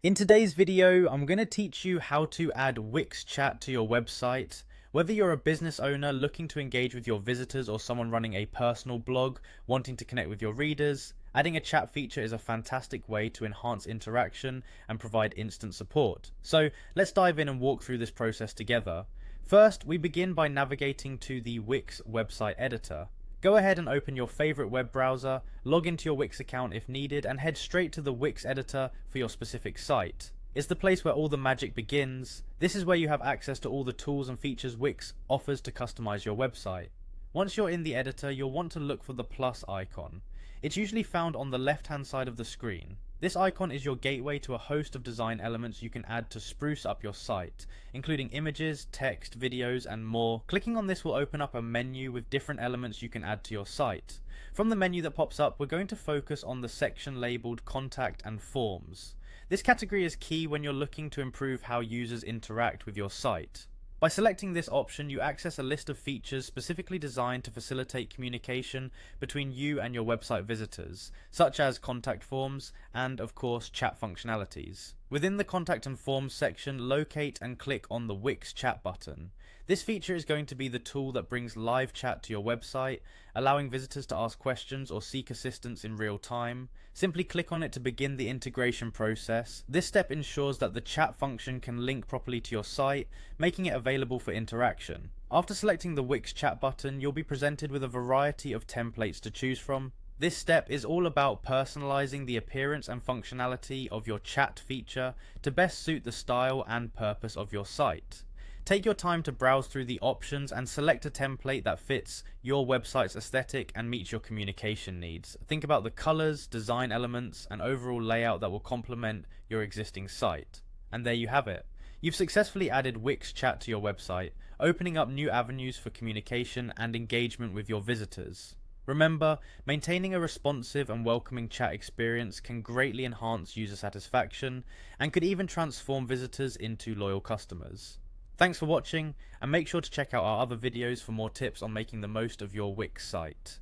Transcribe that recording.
In today's video, I'm going to teach you how to add Wix chat to your website. Whether you're a business owner looking to engage with your visitors or someone running a personal blog wanting to connect with your readers, adding a chat feature is a fantastic way to enhance interaction and provide instant support. So let's dive in and walk through this process together. First, we begin by navigating to the Wix website editor. Go ahead and open your favorite web browser, log into your Wix account if needed, and head straight to the Wix editor for your specific site. It's the place where all the magic begins. This is where you have access to all the tools and features Wix offers to customize your website. Once you're in the editor, you'll want to look for the plus icon. It's usually found on the left-hand side of the screen. This icon is your gateway to a host of design elements you can add to spruce up your site, including images, text, videos, and more. Clicking on this will open up a menu with different elements you can add to your site. From the menu that pops up, we're going to focus on the section labeled Contact and Forms. This category is key when you're looking to improve how users interact with your site. By selecting this option, you access a list of features specifically designed to facilitate communication between you and your website visitors, such as contact forms and, of course, chat functionalities. Within the Contact and Forms section, locate and click on the Wix chat button. This feature is going to be the tool that brings live chat to your website, allowing visitors to ask questions or seek assistance in real time. Simply click on it to begin the integration process. This step ensures that the chat function can link properly to your site, making it available for interaction. After selecting the Wix chat button, you'll be presented with a variety of templates to choose from. This step is all about personalizing the appearance and functionality of your chat feature to best suit the style and purpose of your site. Take your time to browse through the options and select a template that fits your website's aesthetic and meets your communication needs. Think about the colors, design elements, and overall layout that will complement your existing site. And there you have it. You've successfully added Wix chat to your website, opening up new avenues for communication and engagement with your visitors. Remember, maintaining a responsive and welcoming chat experience can greatly enhance user satisfaction and could even transform visitors into loyal customers. Thanks for watching, and make sure to check out our other videos for more tips on making the most of your Wix site.